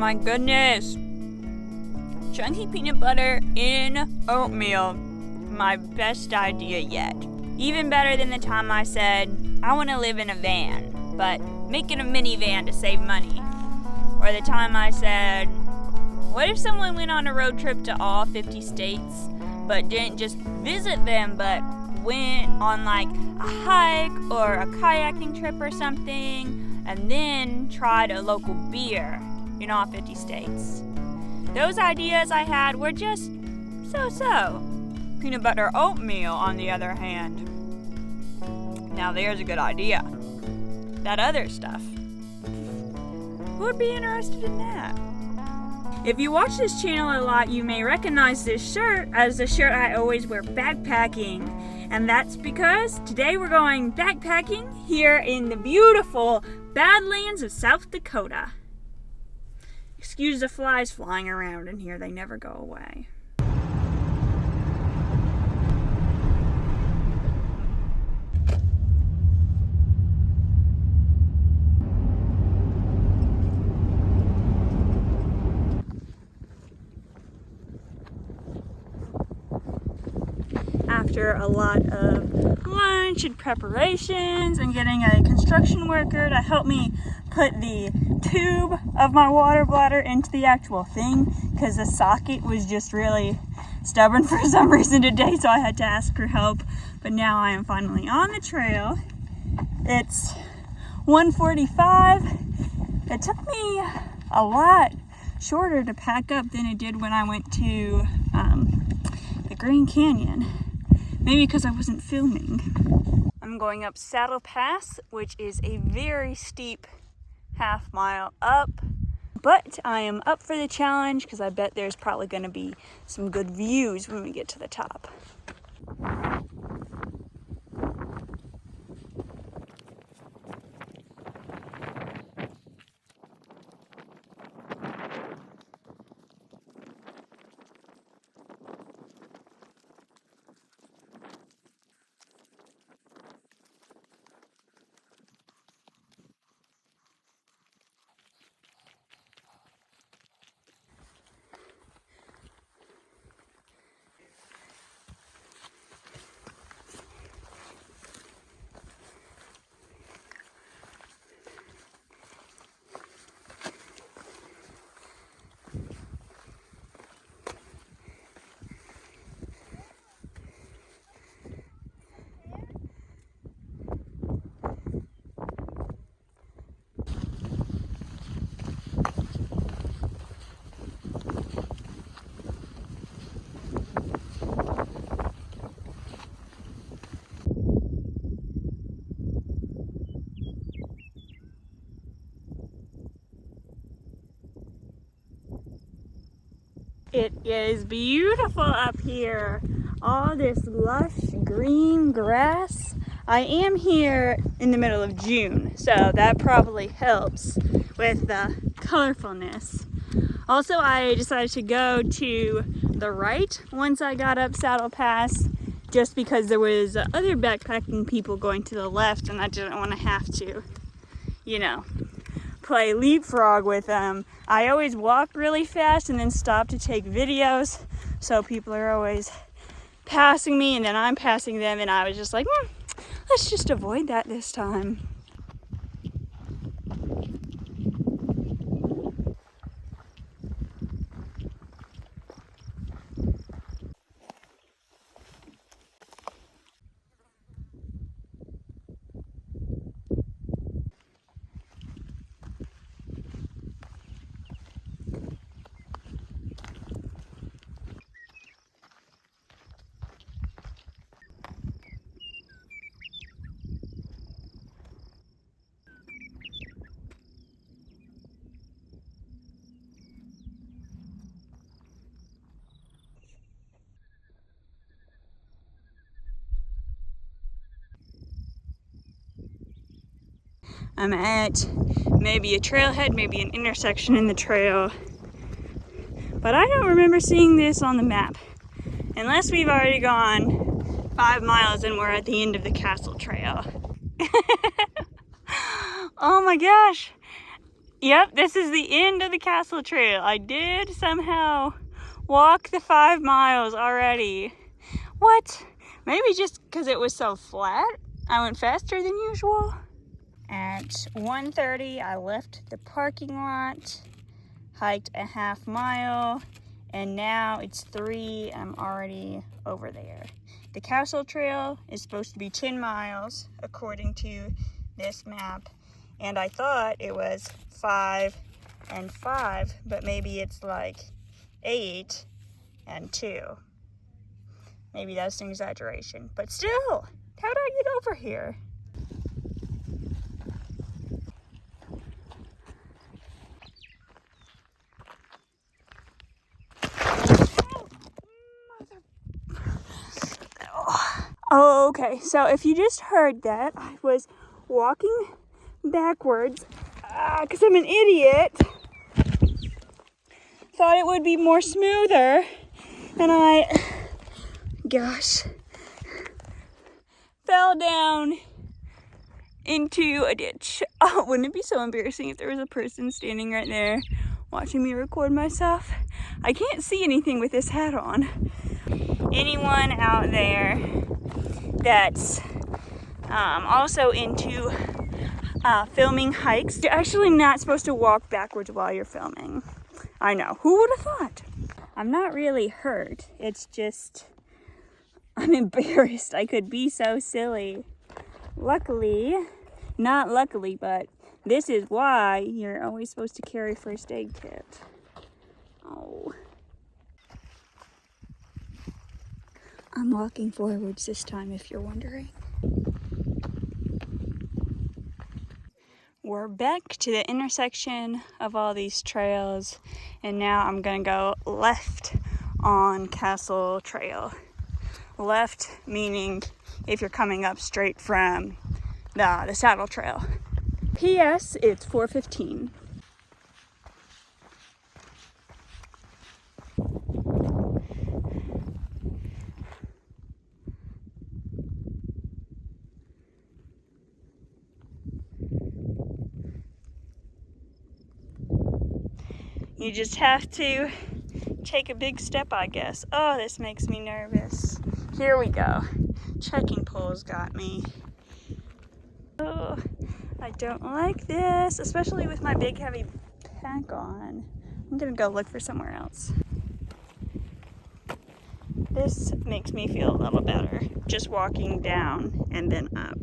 my goodness. Chunky peanut butter in oatmeal. My best idea yet. Even better than the time I said, I want to live in a van, but make it a minivan to save money. Or the time I said, what if someone went on a road trip to all 50 states, but didn't just visit them, but went on like a hike or a kayaking trip or something, and then tried a local beer in all 50 states. Those ideas I had were just so-so. Peanut butter oatmeal, on the other hand. Now there's a good idea. That other stuff. Who would be interested in that? If you watch this channel a lot, you may recognize this shirt as the shirt I always wear backpacking. And that's because today we're going backpacking here in the beautiful Badlands of South Dakota. Excuse the flies flying around in here, they never go away. After a lot of lunch and preparations and getting a construction worker to help me put the tube of my water bladder into the actual thing, because the socket was just really stubborn for some reason today, so I had to ask for help. But now I am finally on the trail. It's 1:45. It took me a lot shorter to pack up than it did when I went to the Grand Canyon. Maybe because I wasn't filming. I'm going up Saddle Pass, which is a very steep half-mile up. But I am up for the challenge because I bet there's probably going to be some good views when we get to the top. It is beautiful up here. All this lush green grass. I am here in the middle of June, so that probably helps with the colorfulness. Also, I decided to go to the right once I got up Saddle Pass, just because there was other backpacking people going to the left, and I didn't want to have to, play leapfrog with them. I always walk really fast and then stop to take videos, so people are always passing me and then I'm passing them, and I was just like, let's just avoid that this time. I'm at maybe a trailhead, maybe an intersection in the trail. But I don't remember seeing this on the map. Unless we've already gone 5 miles and we're at the end of the castle trail. Oh my gosh. Yep, this is the end of the castle trail. I did somehow walk the 5 miles already. What? Maybe just because it was so flat, I went faster than usual. At 1:30, I left the parking lot, hiked a half mile, and now it's 3 and I'm already over there. The castle trail is supposed to be 10 miles according to this map, and I thought it was 5 and 5, but maybe it's like 8 and 2. Maybe that's an exaggeration, but still, how do I get over here? Oh, okay, so if you just heard that, I was walking backwards because I'm an idiot. Thought it would be more smoother, and gosh, fell down into a ditch. Oh, wouldn't it be so embarrassing if there was a person standing right there watching me record myself? I can't see anything with this hat on. Anyone out there that's also into filming hikes, you're actually not supposed to walk backwards while you're filming. I know, who would have thought? I'm not really hurt, it's just I'm embarrassed. I could be so silly. Luckily, not luckily, but this is why you're always supposed to carry first aid kit. Oh. I'm walking forwards this time, if you're wondering. We're back to the intersection of all these trails, and now I'm gonna go left on Castle Trail. Left meaning if you're coming up straight from the Saddle Trail. P.S. It's 4:15. You just have to take a big step, I guess. Oh, this makes me nervous. Here we go. Trekking poles got me. Oh, I don't like this, especially with my big heavy pack on. I'm gonna go look for somewhere else. This makes me feel a little better, just walking down and then up.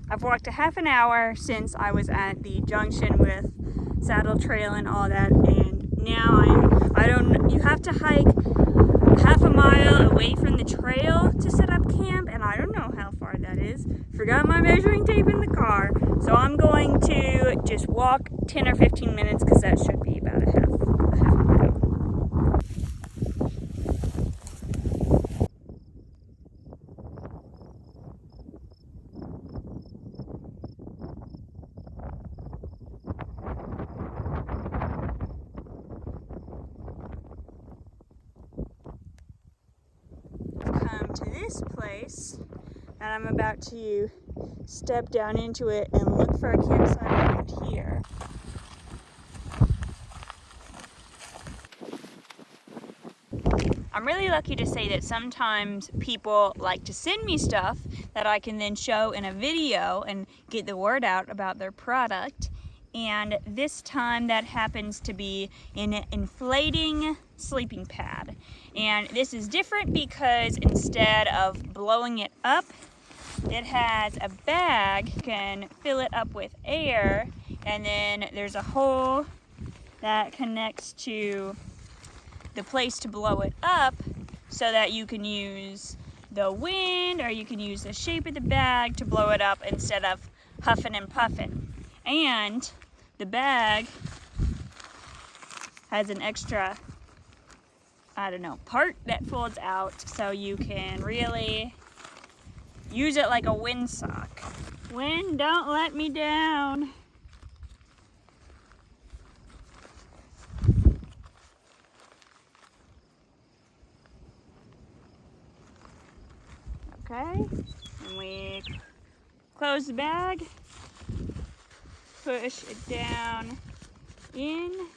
I've walked a half an hour since I was at the junction with Saddle Trail and all that, and now you have to hike half a mile away from the trail to set up camp, and I don't know how far that is. Forgot my measuring tape in the car, so I'm going to just walk 10 or 15 minutes because that should be about a half mile. This place, and I'm about to step down into it and look for a campsite around here. I'm really lucky to say that sometimes people like to send me stuff that I can then show in a video and get the word out about their product. And this time that happens to be an inflating sleeping pad. And this is different because instead of blowing it up, it has a bag. You can fill it up with air, and then there's a hole that connects to the place to blow it up so that you can use the wind or you can use the shape of the bag to blow it up instead of huffing and puffing. And the bag has an extra I don't know, part that folds out so you can really use it like a windsock. Wind, don't let me down. Okay, and we close the bag, push it down in.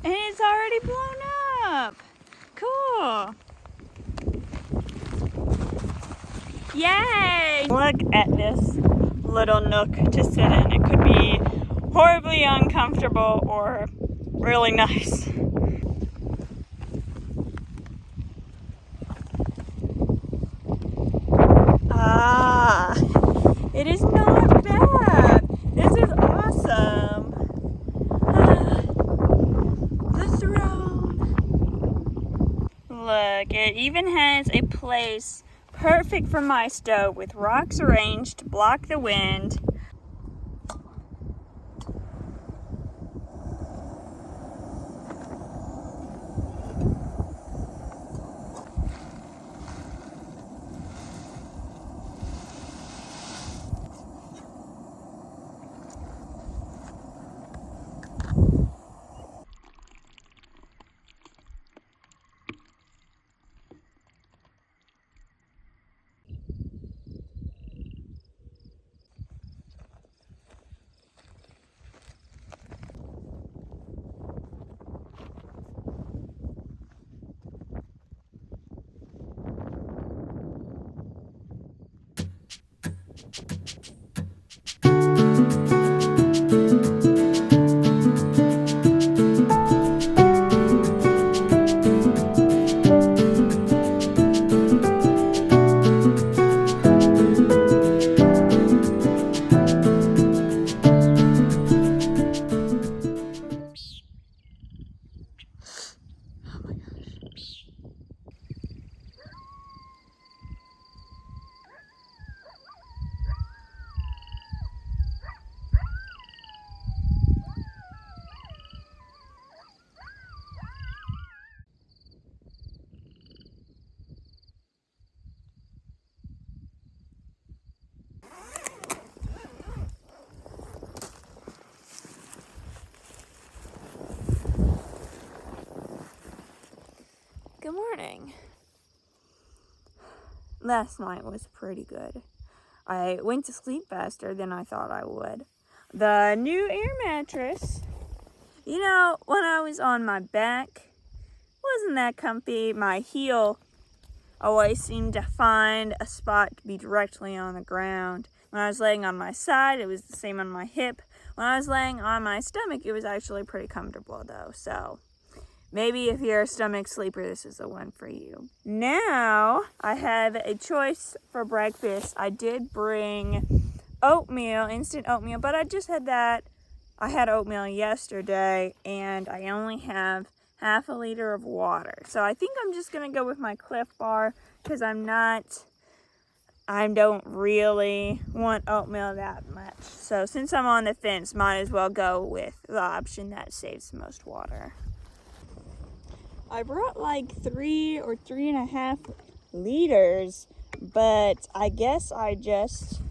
And it's already blown up. Cool. Yay! Look at this little nook to sit in. It could be horribly uncomfortable or really nice. Ah, it is not bad. This is awesome. The throne. Look, it even has a place perfect for my stove with rocks arranged to block the wind. Good morning. Last night was pretty good. I went to sleep faster than I thought I would. The new air mattress, you know, when I was on my back, wasn't that comfy. My heel always seemed to find a spot to be directly on the ground. When I was laying on my side, it was the same on my hip. When I was laying on my stomach, it was actually pretty comfortable though, so maybe if you're a stomach sleeper, this is the one for you. Now, I have a choice for breakfast. I did bring oatmeal, instant oatmeal, but I just had that. I had oatmeal yesterday, and I only have half a liter of water. So I think I'm just going to go with my Cliff Bar, because I don't really want oatmeal that much. So since I'm on the fence, might as well go with the option that saves the most water. I brought like 3 or 3.5 liters, but I guess I just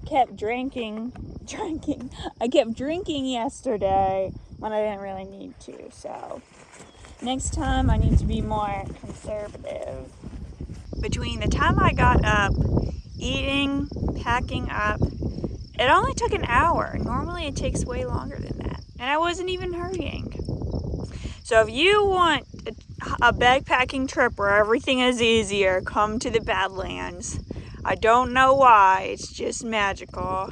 kept drinking. I kept drinking yesterday when I didn't really need to. So next time I need to be more conservative. Between the time I got up, eating, packing up, it only took an hour. Normally it takes way longer than that. And I wasn't even hurrying. So if you want a backpacking trip where everything is easier, come to the Badlands. I don't know why, it's just magical.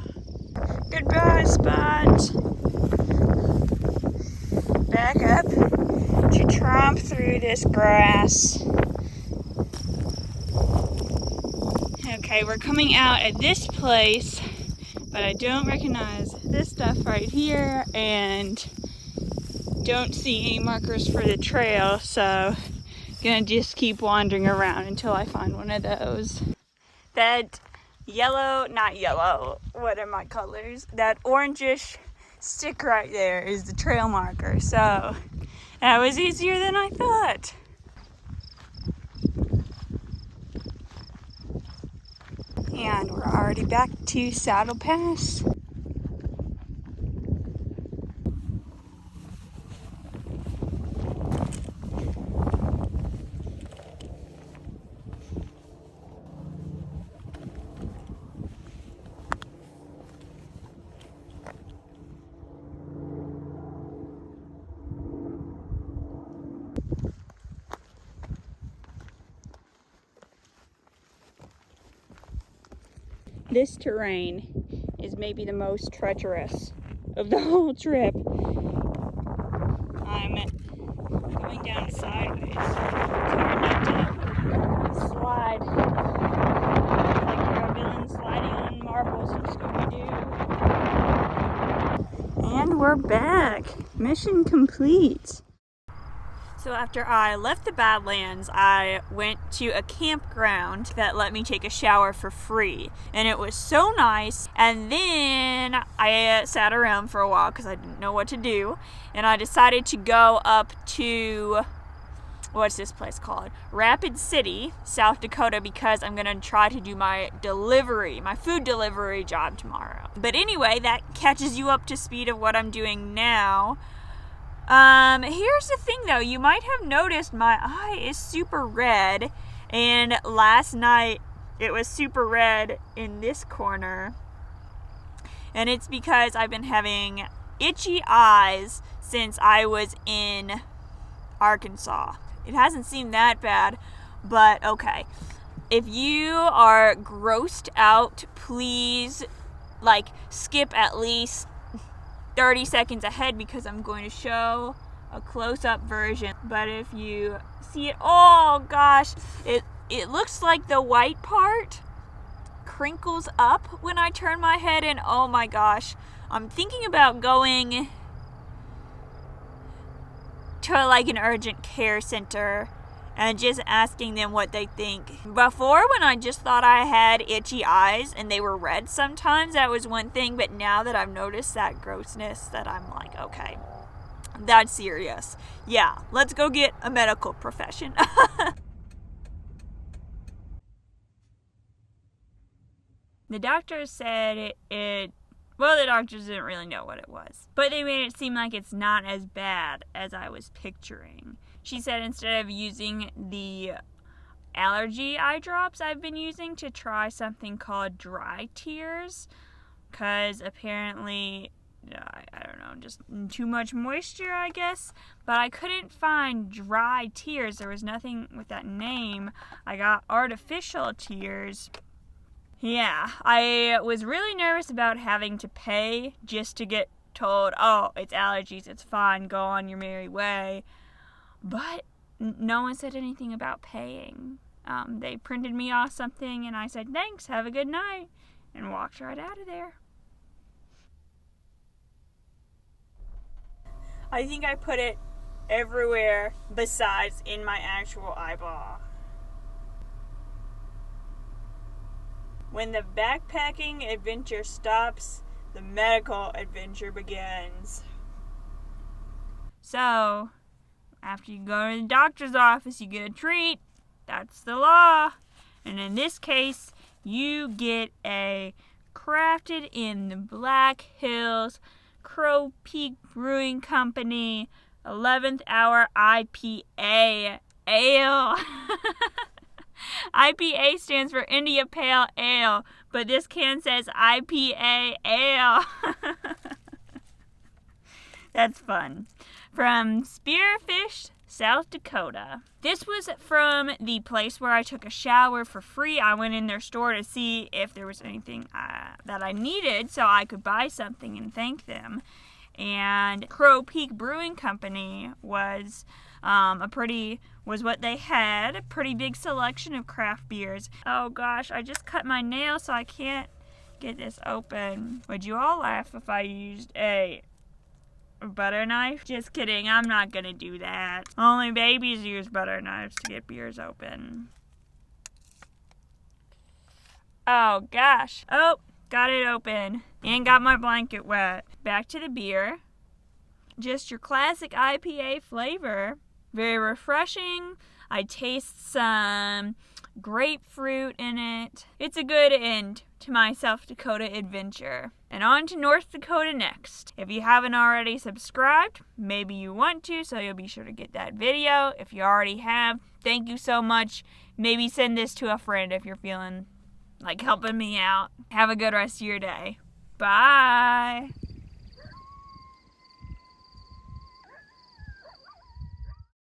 Goodbye, Spot. Back up to tromp through this grass. Okay, we're coming out at this place, but I don't recognize this stuff right here and don't see any markers for the trail, so gonna just keep wandering around until I find one of those. That yellow, not yellow, what are my colors? That orangish stick right there is the trail marker, so that was easier than I thought. And we're already back to Saddle Pass. This terrain is maybe the most treacherous of the whole trip. I'm going down sideways. It's hard not to slide like you're a villain sliding on marbles in Scooby-Doo. And we're back. Mission complete. So after I left the Badlands, I went to a campground that let me take a shower for free. And it was so nice. And then I sat around for a while because I didn't know what to do. And I decided to go up to, what's this place called? Rapid City, South Dakota, because I'm going to try to do my food delivery job tomorrow. But anyway, that catches you up to speed of what I'm doing now. Here's the thing though, you might have noticed my eye is super red, and last night it was super red in this corner, and it's because I've been having itchy eyes since I was in Arkansas. It hasn't seemed that bad, but okay. If you are grossed out, please skip at least 30 seconds ahead because I'm going to show a close-up version. But if you see it, oh gosh, it looks like the white part crinkles up when I turn my head, and oh my gosh, I'm thinking about going to an urgent care center and just asking them what they think. Before, when I just thought I had itchy eyes and they were red sometimes, that was one thing, but now that I've noticed that grossness, that I'm like, okay, that's serious. Yeah, let's go get a medical profession. The doctors said well, the doctors didn't really know what it was, but they made it seem like it's not as bad as I was picturing. She said instead of using the allergy eye drops I've been using, to try something called dry tears, because apparently, I don't know, just too much moisture, I guess, but I couldn't find dry tears. There was nothing with that name. I got artificial tears. Yeah, I was really nervous about having to pay just to get told, oh, it's allergies, it's fine, go on your merry way. But no one said anything about paying. They printed me off something and I said, thanks, have a good night, and walked right out of there. I think I put it everywhere besides in my actual eyeball. When the backpacking adventure stops, the medical adventure begins. So, after you go to the doctor's office, you get a treat. That's the law. And in this case, you get a crafted in the Black Hills Peak Brewing Company 11th hour IPA ale. IPA stands for India Pale Ale, but this can says IPA Ale. That's fun. From Spearfish, South Dakota. This was from the place where I took a shower for free. I went in their store to see if there was anything that I needed so I could buy something and thank them. And Peak Brewing Company was was what they had. A pretty big selection of craft beers. Oh gosh, I just cut my nail so I can't get this open. Would you all laugh if I used a butter knife? Just kidding, I'm not gonna do that. Only babies use butter knives to get beers open. Oh gosh. Oh, got it open. And got my blanket wet. Back to the beer. Just your classic IPA flavor. Very refreshing. I taste some grapefruit in it. It's a good end to my South Dakota adventure. And on to North Dakota next. If you haven't already subscribed, maybe you want to, so you'll be sure to get that video. If you already have, thank you so much. Maybe send this to a friend if you're feeling like helping me out. Have a good rest of your day. Bye.